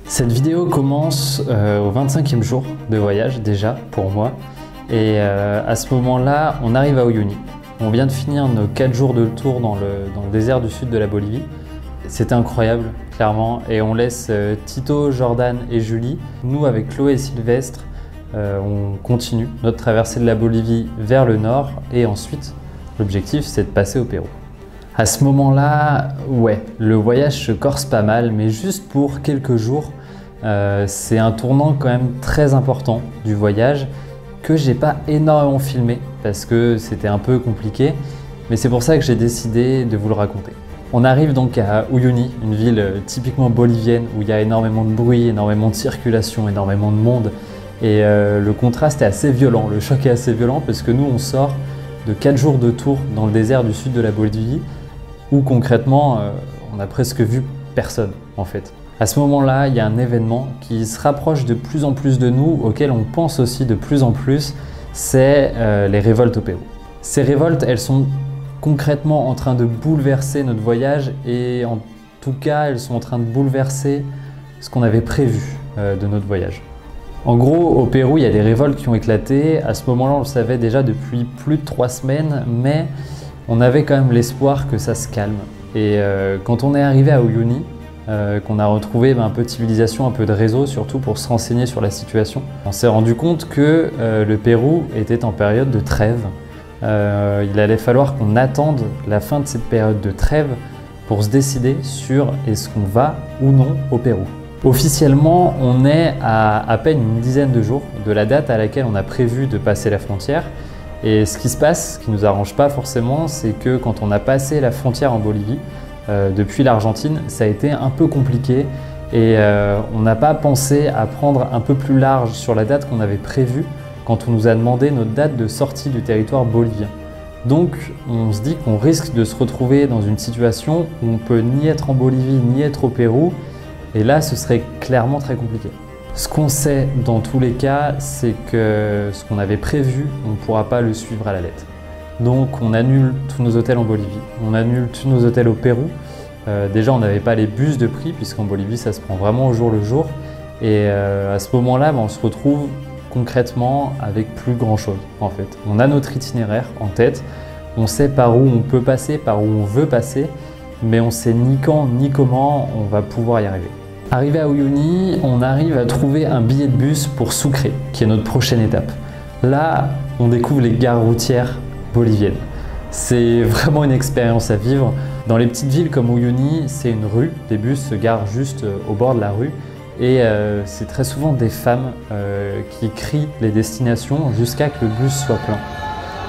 Cette vidéo commence au 25e jour de voyage déjà pour moi et à ce moment-là on arrive à Uyuni. On vient de finir nos 4 jours de tour dans le désert du sud de la Bolivie. C'était incroyable clairement et on laisse Tito, Jordan et Julie. Nous avec Chloé et Sylvestre on continue notre traversée de la Bolivie vers le nord et ensuite l'objectif c'est de passer au Pérou. À ce moment-là, ouais, le voyage se corse pas mal, mais juste pour quelques jours. C'est un tournant quand même très important du voyage que j'ai pas énormément filmé parce que c'était un peu compliqué, mais c'est pour ça que j'ai décidé de vous le raconter. On arrive donc à Uyuni, une ville typiquement bolivienne où il y a énormément de bruit, énormément de circulation, énormément de monde et le contraste est assez violent, le choc est assez violent parce que nous on sort de 4 jours de tour dans le désert du sud de la Bolivie où concrètement on a presque vu personne en fait. À ce moment-là, il y a un événement qui se rapproche de plus en plus de nous, auquel on pense aussi de plus en plus, c'est les révoltes au Pérou. Ces révoltes, elles sont concrètement en train de bouleverser notre voyage et en tout cas, elles sont en train de bouleverser ce qu'on avait prévu de notre voyage. En gros, au Pérou, il y a des révoltes qui ont éclaté. À ce moment-là, on le savait déjà depuis plus de 3 semaines, mais on avait quand même l'espoir que ça se calme. Et quand on est arrivé à Uyuni, qu'on a retrouvé un peu de civilisation, un peu de réseau, surtout pour se renseigner sur la situation, on s'est rendu compte que le Pérou était en période de trêve. Il allait falloir qu'on attende la fin de cette période de trêve pour se décider sur est-ce qu'on va ou non au Pérou. Officiellement, on est à peine une dizaine de jours de la date à laquelle on a prévu de passer la frontière. Et ce qui se passe, ce qui ne nous arrange pas forcément, c'est que quand on a passé la frontière en Bolivie, depuis l'Argentine, ça a été un peu compliqué et on n'a pas pensé à prendre un peu plus large sur la date qu'on avait prévue quand on nous a demandé notre date de sortie du territoire bolivien. Donc on se dit qu'on risque de se retrouver dans une situation où on peut ni être en Bolivie ni être au Pérou et là ce serait clairement très compliqué. Ce qu'on sait dans tous les cas, c'est que ce qu'on avait prévu, on ne pourra pas le suivre à la lettre. Donc on annule tous nos hôtels en Bolivie, on annule tous nos hôtels au Pérou. Déjà on n'avait pas les bus de prix puisqu'en Bolivie ça se prend vraiment au jour le jour. Et à ce moment-là, on se retrouve concrètement avec plus grand chose en fait. On a notre itinéraire en tête, on sait par où on peut passer, par où on veut passer, mais on sait ni quand ni comment on va pouvoir y arriver. Arrivé à Uyuni, on arrive à trouver un billet de bus pour Sucre, qui est notre prochaine étape. Là, on découvre les gares routières boliviennes. C'est vraiment une expérience à vivre. Dans les petites villes comme Uyuni, c'est une rue, les bus se garent juste au bord de la rue et c'est très souvent des femmes qui crient les destinations jusqu'à que le bus soit plein.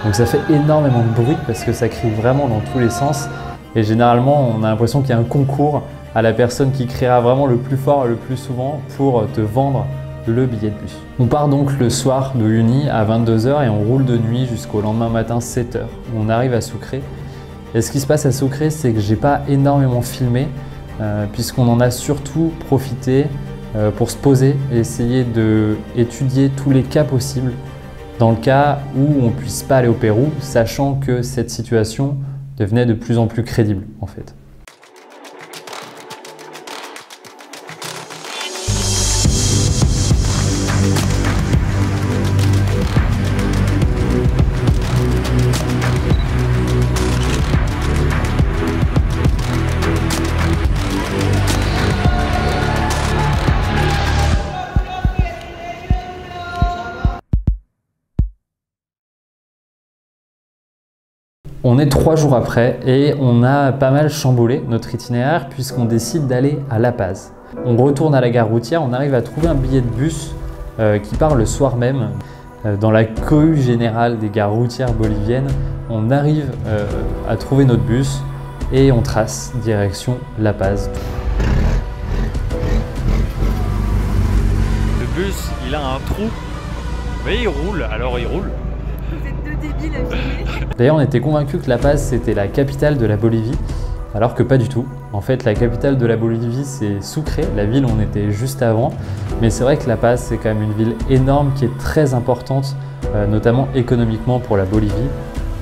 Donc ça fait énormément de bruit parce que ça crie vraiment dans tous les sens et généralement on a l'impression qu'il y a un concours à la personne qui criera vraiment le plus fort et le plus souvent pour te vendre le billet de bus. On part donc le soir de Uyuni à 22 h et on roule de nuit jusqu'au lendemain matin 7 h. On arrive à Sucre. Et ce qui se passe à Sucre, c'est que j'ai pas énormément filmé puisqu'on en a surtout profité pour se poser et essayer d'étudier tous les cas possibles dans le cas où on puisse pas aller au Pérou, sachant que cette situation devenait de plus en plus crédible en fait. On est 3 jours après et on a pas mal chamboulé notre itinéraire puisqu'on décide d'aller à La Paz. On retourne à la gare routière, on arrive à trouver un billet de bus qui part le soir même. Dans la cohue générale des gares routières boliviennes, on arrive à trouver notre bus et on trace direction La Paz. Le bus, il a un trou, mais il roule, alors il roule. Vous êtes deux débiles à filmer. D'ailleurs, on était convaincus que La Paz c'était la capitale de la Bolivie, alors que pas du tout. En fait, la capitale de la Bolivie, c'est Sucre, la ville où on était juste avant. Mais c'est vrai que La Paz, c'est quand même une ville énorme qui est très importante, notamment économiquement pour la Bolivie.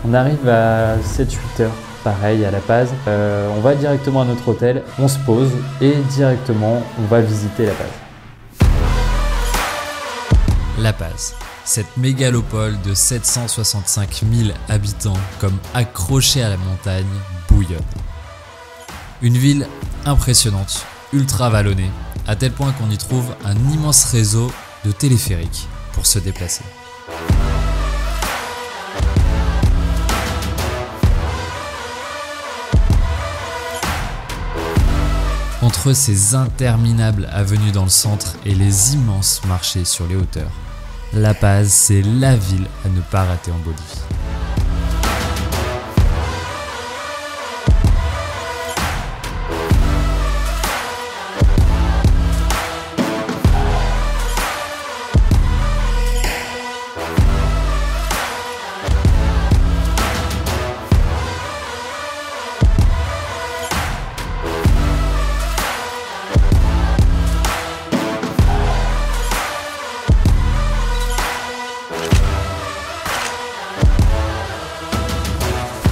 On arrive à 7-8 heures, pareil, à La Paz. On va directement à notre hôtel, on se pose et directement, on va visiter La Paz. La Paz, cette mégalopole de 765 000 habitants comme accrochée à la montagne, bouillonne. Une ville impressionnante, ultra vallonnée, à tel point qu'on y trouve un immense réseau de téléphériques pour se déplacer. Entre ces interminables avenues dans le centre et les immenses marchés sur les hauteurs, La Paz, c'est la ville à ne pas rater en Bolivie.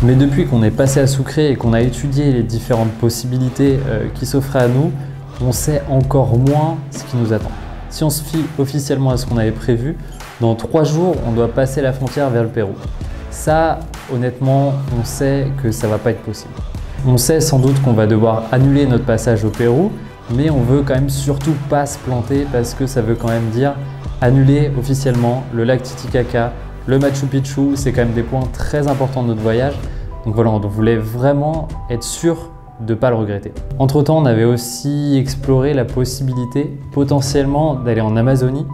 Mais depuis qu'on est passé à Sucre et qu'on a étudié les différentes possibilités qui s'offraient à nous, on sait encore moins ce qui nous attend. Si on se fie officiellement à ce qu'on avait prévu, dans 3 jours, on doit passer la frontière vers le Pérou. Ça, honnêtement, on sait que ça va pas être possible. On sait sans doute qu'on va devoir annuler notre passage au Pérou, mais on veut quand même surtout pas se planter parce que ça veut quand même dire annuler officiellement le lac Titicaca, le Machu Picchu. C'est quand même des points très importants de notre voyage. Donc voilà, on voulait vraiment être sûr de ne pas le regretter. Entre temps, on avait aussi exploré la possibilité potentiellement d'aller en Amazonie.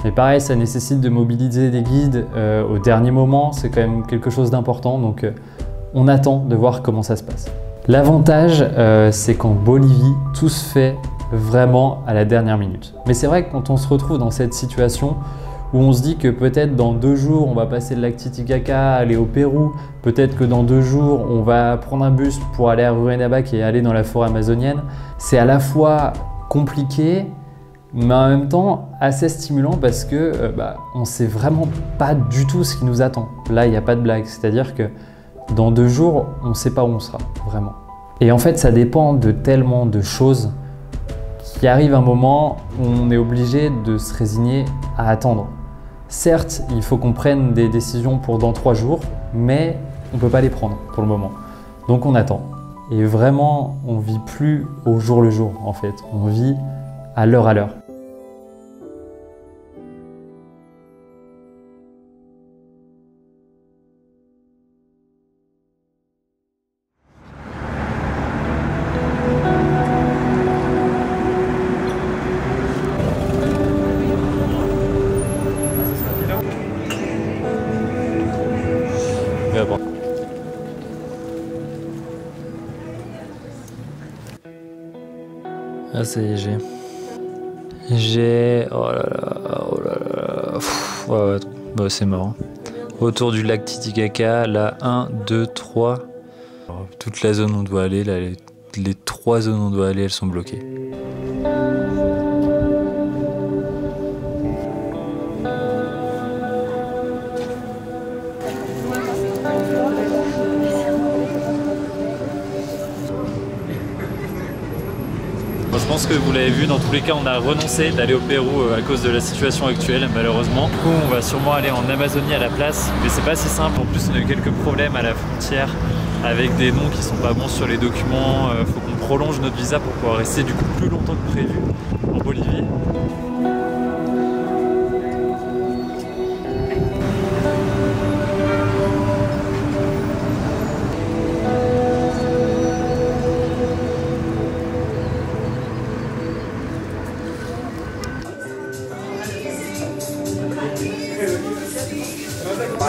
Mais pareil, ça nécessite de mobiliser des guides au dernier moment. C'est quand même quelque chose d'important. Donc on attend de voir comment ça se passe. L'avantage, c'est qu'en Bolivie, tout se fait vraiment à la dernière minute. Mais c'est vrai que quand on se retrouve dans cette situation où on se dit que peut-être dans 2 jours, on va passer le lac Titicaca, aller au Pérou, peut-être que dans 2 jours, on va prendre un bus pour aller à Rurrenabaque et aller dans la forêt amazonienne, c'est à la fois compliqué, mais en même temps assez stimulant parce que on ne sait vraiment pas du tout ce qui nous attend. Là, il n'y a pas de blague, c'est-à-dire que dans 2 jours, on ne sait pas où on sera, vraiment. Et en fait, ça dépend de tellement de choses qu'il arrive un moment où on est obligé de se résigner à attendre. Certes, il faut qu'on prenne des décisions pour dans 3 jours, mais on ne peut pas les prendre pour le moment. Donc on attend. Et vraiment, on ne vit plus au jour le jour, en fait. On vit à l'heure à l'heure. Ah ça y est, j'ai... Oh là là, oh là là... Pff, ouais, bah, c'est mort. Autour du lac Titicaca, là, 1, 2, 3. Alors, toute la zone où on doit aller, là, les 3 zones où on doit aller, elles sont bloquées. Je pense que vous l'avez vu, dans tous les cas on a renoncé d'aller au Pérou à cause de la situation actuelle malheureusement. Du coup on va sûrement aller en Amazonie à la place, mais c'est pas si simple. En plus on a eu quelques problèmes à la frontière avec des noms qui sont pas bons sur les documents. Faut qu'on prolonge notre visa pour pouvoir rester du coup plus longtemps que prévu en Bolivie.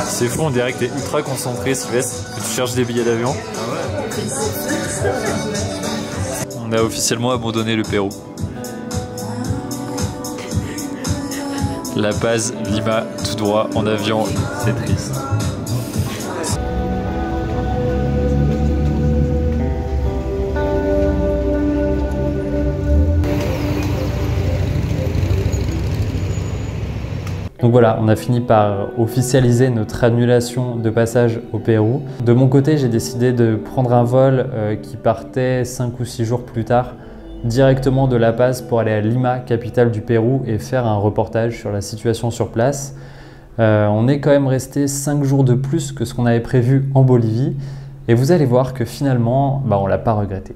C'est fou, on dirait que t'es ultra concentré, Sylvestre, que tu cherches des billets d'avion. On a officiellement abandonné le Pérou. La Paz, Lima, tout droit en avion, c'est triste. Donc voilà, on a fini par officialiser notre annulation de passage au Pérou. De mon côté, j'ai décidé de prendre un vol qui partait 5 ou 6 jours plus tard. directement de La Paz pour aller à Lima, capitale du Pérou, et faire un reportage sur la situation sur place. On est quand même resté 5 jours de plus que ce qu'on avait prévu en Bolivie, et vous allez voir que finalement, on l'a pas regretté.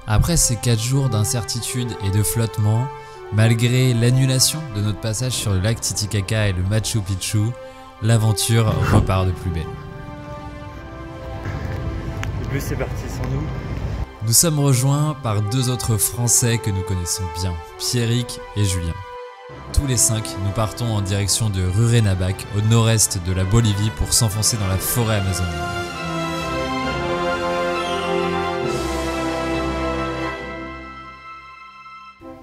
Après ces 4 jours d'incertitude et de flottement, malgré l'annulation de notre passage sur le lac Titicaca et le Machu Picchu, l'aventure repart de plus belle. Le bus est parti sans nous. Nous sommes rejoints par 2 autres Français que nous connaissons bien, Pierrick et Julien. Tous les 5, nous partons en direction de Rurrenabaque, au nord-est de la Bolivie, pour s'enfoncer dans la forêt amazonienne.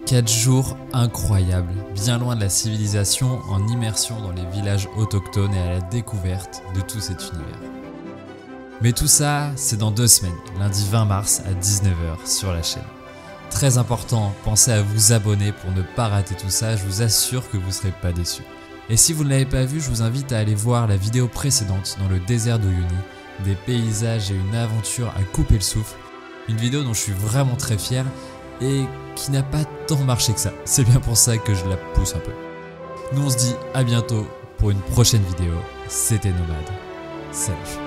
Quatre jours incroyables, bien loin de la civilisation, en immersion dans les villages autochtones et à la découverte de tout cet univers. Mais tout ça, c'est dans 2 semaines, lundi 20 mars à 19h sur la chaîne. Très important, pensez à vous abonner pour ne pas rater tout ça, je vous assure que vous ne serez pas déçus. Et si vous ne l'avez pas vu, je vous invite à aller voir la vidéo précédente dans le désert d'Uyuni, des paysages et une aventure à couper le souffle. Une vidéo dont je suis vraiment très fier et qui n'a pas tant marché que ça. C'est bien pour ça que je la pousse un peu. Nous on se dit à bientôt pour une prochaine vidéo. C'était Nomade. Salut.